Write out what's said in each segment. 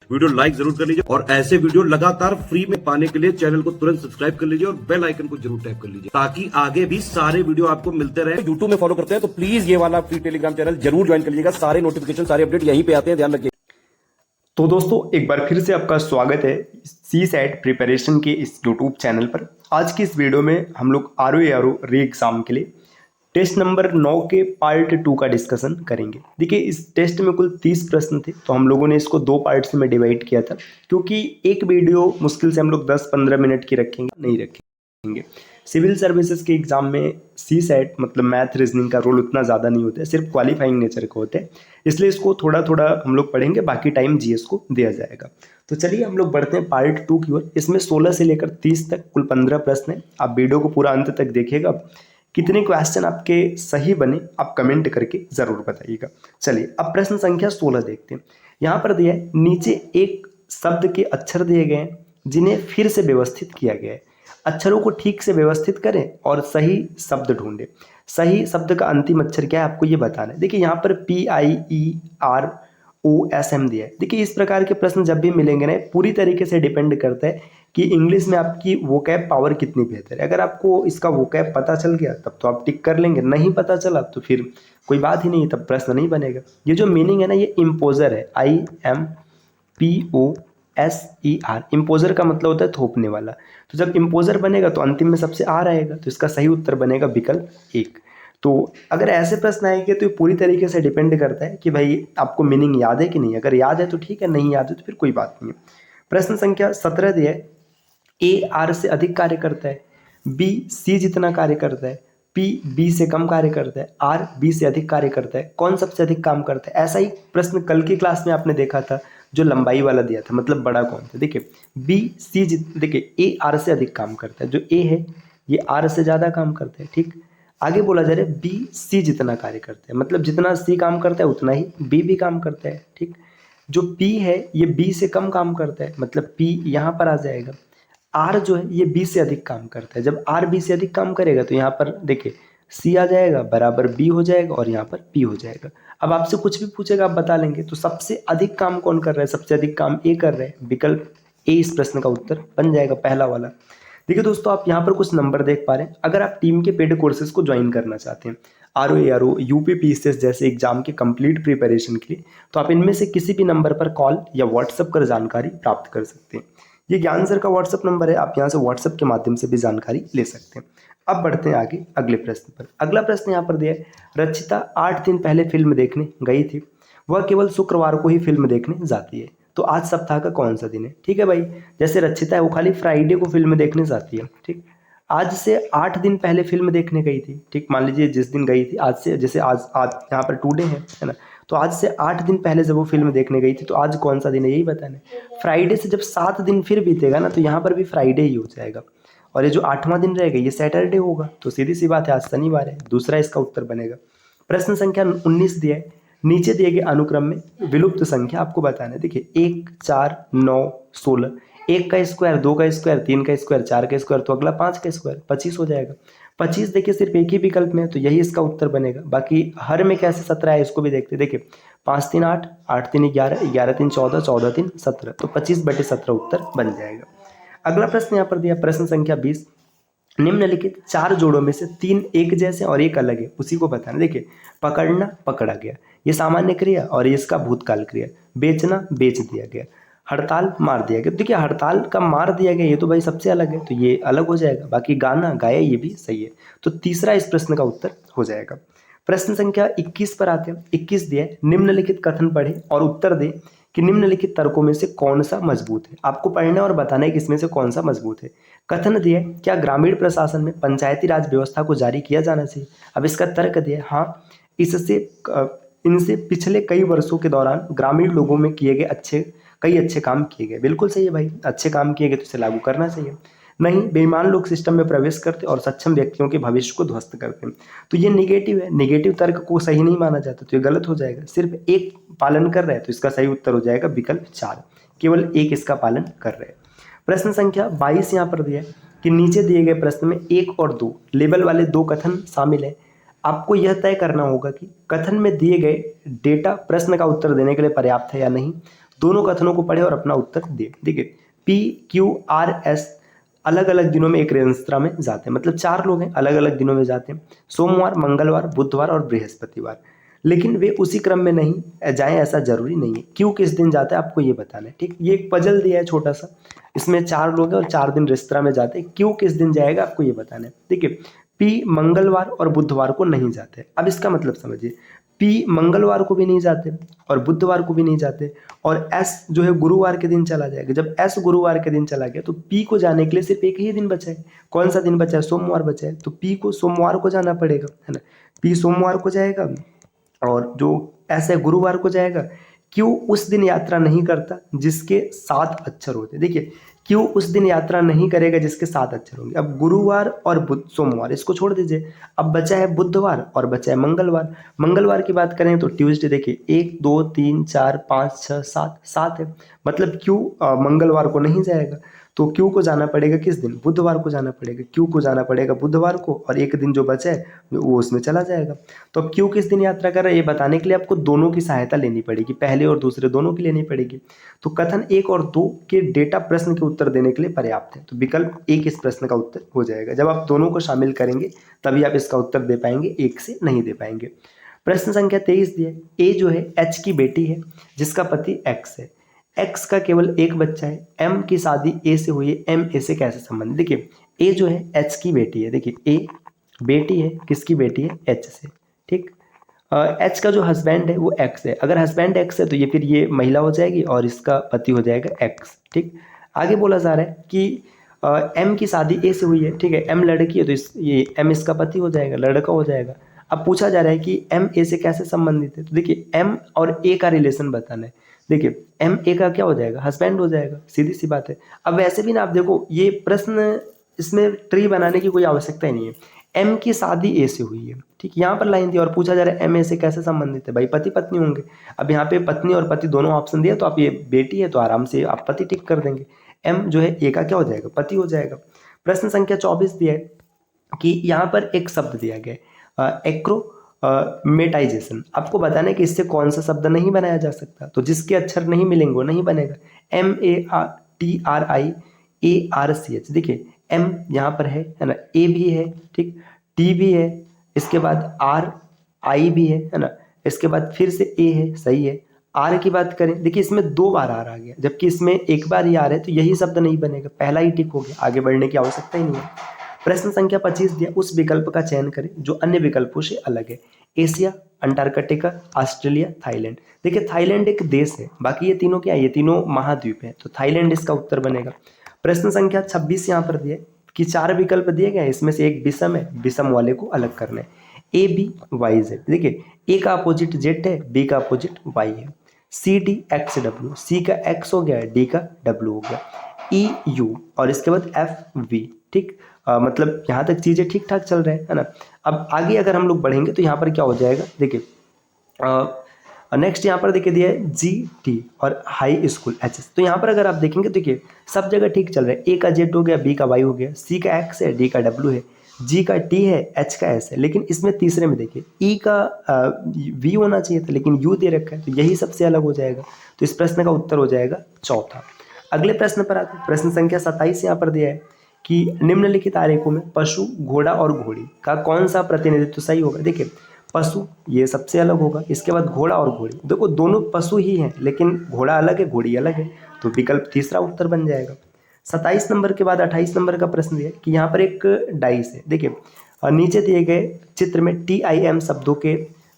Video like जरूर कर लीजिए और ऐसे वीडियो लगातार फ्री में पाने के लिए चैनल को तुरंत सब्सक्राइब कर लीजिए और बेल आइकन को जरूर टैप कर लीजिए ताकि आगे भी सारे वीडियो आपको मिलते रहे। यूट्यूब में फॉलो करते हैं तो प्लीज ये वाला फ्री टेलीग्राम चैनल जरूर ज्वाइन कर लीजिएगा। सारे नोटिफिकेशन सारे अपडेट यहीं पे आते हैं, ध्यान रखिए। तो दोस्तों एक बार फिर से आपका स्वागत है CSAT प्रिपरेशन के इस यूट्यूब चैनल पर। आज की इस वीडियो में हम लोग ROA री एग्ज़ाम के लिए टेस्ट नंबर 9 के पार्ट 2 का डिस्कशन करेंगे। देखिए इस टेस्ट में कुल 30 प्रश्न थे, तो हम लोगों ने इसको 2 पार्ट्स में डिवाइड किया था, क्योंकि एक वीडियो मुश्किल से हम लोग 10-15 मिनट की रखेंगे, नहीं रखेंगे। सिविल सर्विसेज के एग्जाम में CSAT मतलब मैथ रीजनिंग का रोल उतना ज़्यादा नहीं होता है, सिर्फ क्वालिफाइंग नेचर का होता है, इसलिए इसको थोड़ा थोड़ा हम लोग पढ़ेंगे, बाकी टाइम GS को दिया जाएगा। तो चलिए हम लोग बढ़ते हैं पार्ट 2 की ओर। इसमें 16 से लेकर 30 तक कुल 15 प्रश्न हैं। आप वीडियो को पूरा अंत तक देखिएगा। कितने क्वेश्चन आपके सही बने आप कमेंट करके ज़रूर बताइएगा। चलिए अब प्रश्न संख्या 16 देखते हैं। यहाँ पर दिया है, नीचे एक शब्द के अक्षर दिए गए हैं जिन्हें फिर से व्यवस्थित किया गया है। अक्षरों को ठीक से व्यवस्थित करें और सही शब्द ढूंढें। सही शब्द का अंतिम अक्षर क्या है आपको ये बताना है। देखिए यहाँ पर PIEROSM दिया है। देखिए इस प्रकार के प्रश्न जब भी मिलेंगे ना, पूरी तरीके से डिपेंड करता है कि इंग्लिश में आपकी वोकैब पावर कितनी बेहतर है। अगर आपको इसका वोकैब पता चल गया तब तो आप टिक कर लेंगे, नहीं पता चला तो फिर कोई बात ही नहीं, तब प्रश्न नहीं बनेगा। ये जो मीनिंग है ना, ये इम्पोजर है, IMPOSER। इम्पोजर का मतलब होता है थोपने वाला। तो जब इम्पोजर बनेगा तो अंतिम में सबसे R आएगा, तो इसका सही उत्तर बनेगा विकल्प 1। तो अगर ऐसे प्रश्न आएंगे तो ये पूरी तरीके से डिपेंड करता है कि भाई आपको मीनिंग याद है कि नहीं। अगर याद है तो ठीक है, नहीं याद है तो फिर कोई बात नहीं है। प्रश्न संख्या 17 दिया है, A R से अधिक कार्य करता है, B C जितना कार्य करता है, P B से कम कार्य करता है, R B से अधिक कार्य करता है, कौन सबसे अधिक काम करता है। ऐसा ही प्रश्न कल की क्लास में आपने देखा था, जो लंबाई वाला दिया था, मतलब बड़ा कौन था। देखिए देखिए A R से अधिक काम करता है, जो A है ये R से ज़्यादा काम करता है। ठीक, आगे बोला जा रहा है B C जितना कार्य करता है, मतलब जितना C काम करता है उतना ही B भी काम करता है। ठीक, जो P है ये B से कम काम करता है, मतलब P यहाँ पर आ जाएगा। R जो है ये B से अधिक काम करता है, जब R B से अधिक काम करेगा तो यहाँ पर देखिए C आ जाएगा बराबर B हो जाएगा और यहाँ पर P हो जाएगा। अब आपसे कुछ भी पूछेगा आप बता लेंगे। तो सबसे अधिक काम कौन कर रहा है, सबसे अधिक काम A कर रहा है, विकल्प A इस प्रश्न का उत्तर बन जाएगा, पहला वाला। देखिए दोस्तों आप यहाँ पर कुछ नंबर देख पा रहे हैं। अगर आप टीम के पेड कोर्सेज को ज्वाइन करना चाहते हैं, ROA UPPCS जैसे एग्जाम के कंप्लीट प्रिपरेशन के लिए, तो आप इनमें से किसी भी नंबर पर कॉल या व्हाट्सएप कर जानकारी प्राप्त कर सकते हैं। ये ज्ञान सर का व्हाट्सएप नंबर है, आप यहाँ से व्हाट्सएप के माध्यम से भी जानकारी ले सकते हैं। अब बढ़ते हैं आगे अगले प्रश्न पर। अगला प्रश्न यहाँ पर दिया है, रचिता 8 दिन पहले फिल्म देखने गई थी, वह केवल शुक्रवार को ही फिल्म देखने जाती है, तो आज सप्ताह का कौन सा दिन है। ठीक है भाई, जैसे रचिता है वो खाली फ्राइडे को फिल्म देखने जाती है। ठीक, आज से 8 दिन पहले फिल्म देखने गई थी। ठीक, मान लीजिए जिस दिन गई थी, आज से जैसे आज यहाँ पर टुडे है ना, तो आज से 8 दिन पहले जब वो फिल्म देखने गई थी, तो आज कौन सा दिन है यही बताना है। फ्राइडे से जब 7 दिन फिर बीतेगा ना, तो यहाँ पर भी फ्राइडे ही हो जाएगा, और ये जो 8वां दिन रहेगा ये सैटरडे होगा, तो सीधी सी बात है आज शनिवार है, दूसरा इसका उत्तर बनेगा। प्रश्न संख्या 19 दिया है, नीचे दिए गए अनुक्रम में विलुप्त संख्या आपको बताना है। देखिए 1 4 9 16, 1 का स्क्वायर, 2 का स्क्वायर, 3 का स्क्वायर, 4 का स्क्वायर, तो अगला 5 का स्क्वायर, 25 हो जाएगा। 25 देखिए सिर्फ एक ही विकल्प में है, तो यही इसका उत्तर बनेगा। बाकी हर में कैसे 17 है इसको भी देखते। देखिए 5 3 8, 8 3 11, 11 3 14, 14 3 17, तो 25/17 उत्तर बन जाएगा। अगला प्रश्न यहाँ पर दिया प्रश्न संख्या 20, निम्नलिखित 4 जोड़ों में से 3 एक जैसे और एक अलग है, उसी को बताना। देखिए पकड़ना, पकड़ा गया, ये सामान्य क्रिया और ये इसका भूतकाल क्रिया। बेचना, बेच दिया गया। हड़ताल, मार दिया गया। देखिए हड़ताल का मार दिया गया ये तो भाई सबसे अलग है, तो ये अलग हो जाएगा। बाकी गाना, गाया, ये भी सही है, तो तीसरा इस प्रश्न का उत्तर हो जाएगा। प्रश्न संख्या 21 पर आते हैं। 21 दिया है, निम्नलिखित कथन पढ़े और उत्तर दें कि निम्नलिखित तर्कों में से कौन सा मजबूत है। आपको पढ़ना और बताना है कि इसमें से कौन सा मजबूत है। कथन दिया है, क्या ग्रामीण प्रशासन में पंचायती राज व्यवस्था को जारी किया जाना चाहिए। अब इसका तर्क दिया है, हाँ, इनसे पिछले कई वर्षों के दौरान ग्रामीण लोगों में किए गए कई अच्छे काम किए गए। बिल्कुल सही है भाई, अच्छे काम किए गए तो इसे लागू करना चाहिए। नहीं, बेईमान लोग सिस्टम में प्रवेश करते और सक्षम व्यक्तियों के भविष्य को ध्वस्त करते हैं, तो ये निगेटिव है। निगेटिव तर्क को सही नहीं माना जाता, तो ये गलत हो जाएगा। सिर्फ एक पालन कर रहा है, तो इसका सही उत्तर हो जाएगा विकल्प 4, केवल एक इसका पालन कर रहे हैं। प्रश्न संख्या 22 यहाँ पर दिया है कि नीचे दिए गए प्रश्न में 1 और 2 लेबल वाले 2 कथन शामिल है। आपको यह तय करना होगा कि कथन में दिए गए डेटा प्रश्न का उत्तर देने के लिए पर्याप्त है या नहीं। दोनों कथनों को पढ़े और अपना उत्तर दे। देखिए पी क्यू आर एस अलग अलग दिनों में एक रेस्तरां में जाते हैं, मतलब 4 लोग हैं, अलग अलग दिनों में जाते हैं, सोमवार, मंगलवार, बुधवार और बृहस्पतिवार। लेकिन वे उसी क्रम में नहीं जाएं ऐसा जरूरी नहीं है। क्यों किस दिन जाता है आपको ये बताना है। ठीक, ये एक पजल दिया है छोटा सा, इसमें 4 लोग हैं और 4 दिन रेस्तरां में जाते हैं, क्यों किस दिन जाएगा आपको ये बताना है। देखिए पी मंगलवार और बुधवार को नहीं जाते। अब इसका मतलब समझिए, पी मंगलवार को भी नहीं जाते और बुधवार को भी नहीं जाते, और एस जो है गुरुवार के दिन चला जाएगा। जब एस गुरुवार के दिन चला गया तो पी को जाने के लिए सिर्फ एक ही दिन बचा है। कौन सा दिन बचा है? सोमवार बचा है, तो पी को सोमवार को जाना पड़ेगा, है ना। पी सोमवार को जाएगा और जो एस है गुरुवार को जाएगा। क्यों उस दिन यात्रा नहीं करता जिसके 7 अक्षर होते हैं। देखिए क्यों उस दिन यात्रा नहीं करेगा जिसके 7 अक्षर होंगे। अब गुरुवार और सोमवार इसको छोड़ दीजिए, अब बचा है बुधवार और बचा है मंगलवार। मंगलवार की बात करें तो ट्यूसडे, देखिए 1 2 3 4 5 6 7 7 है, मतलब क्यों मंगलवार को नहीं जाएगा। तो क्यों को जाना पड़ेगा किस दिन? बुधवार को जाना पड़ेगा। क्यों को जाना पड़ेगा बुधवार को, और एक दिन जो बचा है वो उसमें चला जाएगा। तो अब क्यों किस दिन यात्रा कर रहा है ये बताने के लिए आपको दोनों की सहायता लेनी पड़ेगी, पहले और दूसरे दोनों की लेनी पड़ेगी। तो कथन 1 और 2 के डेटा प्रश्न के उत्तर देने के लिए पर्याप्त है, तो विकल्प 1 इस प्रश्न का उत्तर हो जाएगा। जब आप दोनों को शामिल करेंगे तभी आप इसका उत्तर दे पाएंगे, एक से नहीं दे पाएंगे। प्रश्न संख्या 23 दिया है, ए जो है एच की बेटी है जिसका पति एक्स है। एक्स का केवल एक बच्चा है, एम की शादी ए से हुई है, एम ए से कैसे संबंधित। देखिए ए जो है एच की बेटी है, देखिए ए बेटी है, किसकी बेटी है? एच से। ठीक, एच का जो हस्बैंड है वो एक्स है। अगर हस्बैंड एक्स है तो ये फिर ये महिला हो जाएगी और इसका पति हो जाएगा एक्स। ठीक, आगे बोला जा रहा है कि एम की शादी ए से हुई है, ठीक है, एम लड़की है तो ये एम इसका पति हो जाएगा, लड़का हो जाएगा। अब पूछा जा रहा है कि एम ए से कैसे संबंधित है, तो देखिए एम और ए का रिलेशन बताना है। देखिए एम ए का क्या हो जाएगा? हस्बैंड हो जाएगा, सीधी सी बात है। अब वैसे भी ना आप देखो ये प्रश्न, इसमें ट्री बनाने की कोई आवश्यकता ही नहीं है। एम की शादी ए से हुई है, ठीक, यहाँ पर लाइन दी और पूछा जा रहा है एम ए से कैसे संबंधित है। भाई पति पत्नी होंगे। अब यहाँ पे पत्नी और पति दोनों ऑप्शन दिया, तो आप ये बेटी है तो आराम से आप पति टिक कर देंगे। एम जो है ए का क्या हो जाएगा? पति हो जाएगा। प्रश्न संख्या 24 दिया है कि यहाँ पर एक शब्द दिया गया है एक्रोमेटाइजेशन। आपको बताना है कि इससे कौन सा शब्द नहीं बनाया जा सकता, तो जिसके अक्षर नहीं मिलेंगे वो नहीं बनेगा। MATRIARCH, देखिए एम यहाँ पर है ना, ए भी है, ठीक, टी भी है, इसके बाद आर आई भी है ना, इसके बाद फिर से ए है, सही है। आर की बात करें, देखिए इसमें 2 बार आर आ गया, जबकि इसमें एक बार ही आर है, तो यही शब्द नहीं बनेगा, पहला ही टिक हो गया, आगे बढ़ने की आवश्यकता ही नहीं है। प्रश्न संख्या 25 दिया, उस विकल्प का चयन करें जो अन्य विकल्पों से अलग है। Asia, Antarctica, Australia, Thailand. देखिए थाईलैंड एक देश है, बाकी ये तीनों क्या है? ये तीनों महाद्वीप है, तो थाईलैंड इसका उत्तर बनेगा। प्रश्न संख्या 26 यहाँ पर दिया कि 4 विकल्प दिए गए हैं, इसमें से एक विषम है, विषम वाले को अलग करना है। ए बी वाई जेड, देखिए ए का अपोजिट जेड है, बी का अपोजिट वाई है। सी डी एक्स डब्ल्यू, सी का एक्स हो गया, डी का डब्ल्यू हो गया। ई यू और इसके बाद एफ वी। ठीक, मतलब यहाँ तक चीज़ें ठीक ठाक चल रहे हैं, है ना। अब आगे अगर हम लोग बढ़ेंगे तो यहाँ पर क्या हो जाएगा, देखिए नेक्स्ट यहाँ पर देखिए दिया है जी टी और हाई स्कूल एच एस। तो यहाँ पर अगर आप देखेंगे, देखिए सब जगह ठीक चल रहा है। ए का जेड हो गया, बी का वाई हो गया, सी का एक्स है, डी का डब्ल्यू है, जी का टी है, एच का एस है। लेकिन इसमें तीसरे में देखिए ई का वी होना चाहिए था, लेकिन यू दे रखा है, तो यही सबसे अलग हो जाएगा। तो इस प्रश्न का उत्तर हो जाएगा चौथा। अगले प्रश्न पर आते हैं। प्रश्न संख्या 27 यहाँ पर दिया है कि निम्नलिखित आरेखों में पशु, घोड़ा और घोड़ी का कौन सा प्रतिनिधित्व सही होगा। देखिए पशु ये सबसे अलग होगा, इसके बाद घोड़ा और घोड़ी। देखो दोनों पशु ही हैं, लेकिन घोड़ा अलग है, घोड़ी अलग है, तो विकल्प तीसरा उत्तर बन जाएगा। 27 नंबर के बाद 28 नंबर का प्रश्न दिया कि यहाँ पर एक डाइस है। देखिए नीचे दिए गए चित्र में TIM शब्दों के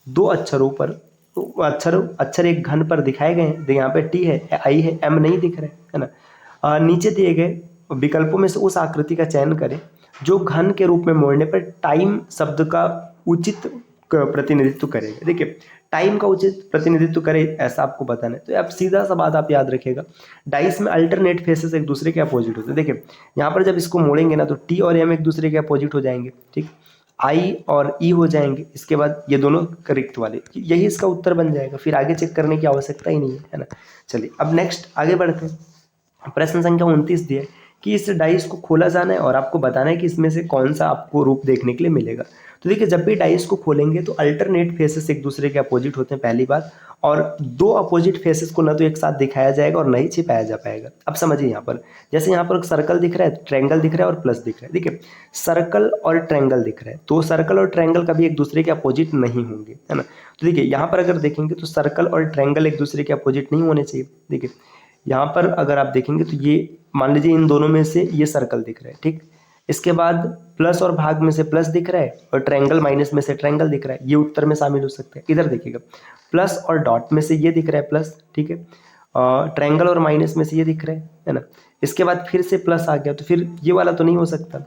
2 अक्षरों पर अक्षर एक घन पर दिखाए गए हैं। यहाँ पे टी है, आई है, एम नहीं दिख रहे है ना। नीचे दिए गए विकल्पों में से उस आकृति का चयन करें जो घन के रूप में मोड़ने पर टाइम शब्द का उचित प्रतिनिधित्व करेगा। देखिए टाइम का उचित प्रतिनिधित्व करे ऐसा आपको बताना है, तो अब सीधा सा बात आप याद रखिएगा, डाइस में अल्टरनेट फेसेस एक दूसरे के अपोजिट होते हैं। देखिए यहाँ पर जब इसको मोड़ेंगे ना तो टी और एम एक दूसरे के अपोजिट हो जाएंगे, ठीक, आई और ई हो जाएंगे, इसके बाद ये दोनों करेक्ट वाले, यही इसका उत्तर बन जाएगा, फिर आगे चेक करने की आवश्यकता ही नहीं है ना। चलिए अब नेक्स्ट आगे बढ़ते हैं। प्रश्न संख्या 29 दिए कि इस डाइस को खोला जाना है और आपको बताना है कि इसमें से कौन सा आपको रूप देखने के लिए मिलेगा। तो देखिए जब भी डाइस को खोलेंगे तो अल्टरनेट फेसेस एक दूसरे के अपोजिट होते हैं पहली बात, और दो अपोजिट फेसेस को ना तो एक साथ दिखाया जाएगा और ना ही छिपाया जा पाएगा। अब समझिए यहाँ पर, जैसे यहाँ पर एक सर्कल दिख रहा है, ट्रायंगल दिख रहा है और प्लस दिख रहा है। देखिए सर्कल और ट्रायंगल दिख रहा है, तो सर्कल और ट्रायंगल कभी एक दूसरे के अपोजिट नहीं होंगे, है ना। तो देखिए यहाँ पर अगर देखेंगे तो सर्कल और ट्रायंगल एक दूसरे के अपोजिट नहीं होने चाहिए। देखिए यहाँ पर अगर आप देखेंगे तो ये मान लीजिए इन दोनों में से ये सर्कल दिख रहा है, ठीक। इसके बाद प्लस और भाग में से प्लस दिख रहा है और ट्रायंगल माइनस में से ट्रायंगल दिख रहा है, ये उत्तर में शामिल हो सकते हैं। इधर देखिएगा प्लस और डॉट में से ये दिख रहा है प्लस, ठीक है, ट्रायंगल और माइनस में से ये दिख रहा है ना। इसके बाद फिर से प्लस आ गया तो फिर ये वाला तो नहीं हो सकता।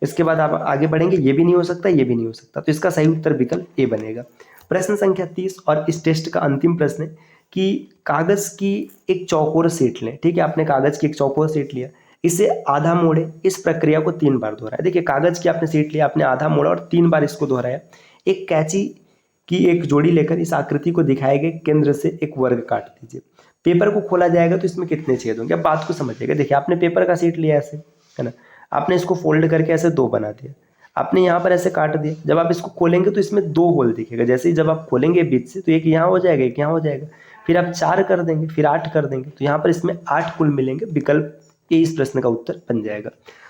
इसके बाद आप आगे बढ़ेंगे, ये भी नहीं हो सकता, ये भी नहीं हो सकता, तो इसका सही उत्तर विकल्प ए बनेगा। प्रश्न संख्या 30 और इस टेस्ट का अंतिम प्रश्न है कि कागज की एक चौकोर शीट लें, ठीक है। आपने कागज की एक चौकोर शीट लिया, इसे आधा मोड़े, इस प्रक्रिया को 3 बार दोहराया। देखिए कागज की आपने शीट लिया, आपने आधा मोड़ा और 3 बार इसको दोहराया। एक कैंची की एक जोड़ी लेकर इस आकृति को दिखाए गए केंद्र से एक वर्ग काट दीजिए। पेपर को खोला जाएगा तो इसमें कितने छेद होंगे, अब बात को समझिएगा। देखिए आपने पेपर का शीट लिया ऐसे, है ना, आपने इसको फोल्ड करके ऐसे 2 बना दिया, आपने यहाँ पर ऐसे काट दिया। जब आप इसको खोलेंगे तो इसमें 2 होल दिखेगा, जैसे ही जब आप खोलेंगे बीच से तो एक यहाँ हो जाएगा, एक यहाँ हो जाएगा, फिर आप 4 कर देंगे, फिर 8 कर देंगे, तो यहाँ पर इसमें 8 कुल मिलेंगे। विकल्प ए इस प्रश्न का उत्तर बन जाएगा।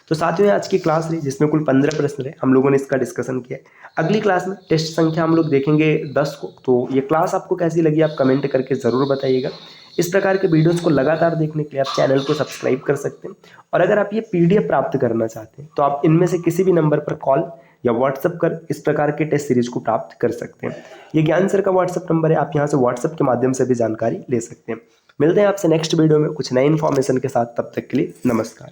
तो साथियों आज की क्लास रही जिसमें कुल 15 प्रश्न रहे, हम लोगों ने इसका डिस्कशन किया। अगली क्लास में टेस्ट संख्या हम लोग देखेंगे 10 को। तो ये क्लास आपको कैसी लगी आप कमेंट करके ज़रूर बताइएगा। इस प्रकार के वीडियोस को लगातार देखने के लिए आप चैनल को सब्सक्राइब कर सकते हैं, और अगर आप ये PDF प्राप्त करना चाहते हैं तो आप इनमें से किसी भी नंबर पर कॉल या व्हाट्सएप कर इस प्रकार के टेस्ट सीरीज को प्राप्त कर सकते हैं। ये ज्ञान सर का व्हाट्सएप नंबर है, आप यहाँ से व्हाट्सएप के माध्यम से भी जानकारी ले सकते हैं। मिलते हैं आपसे नेक्स्ट वीडियो में कुछ नई इन्फॉर्मेशन के साथ, तब तक के लिए नमस्कार।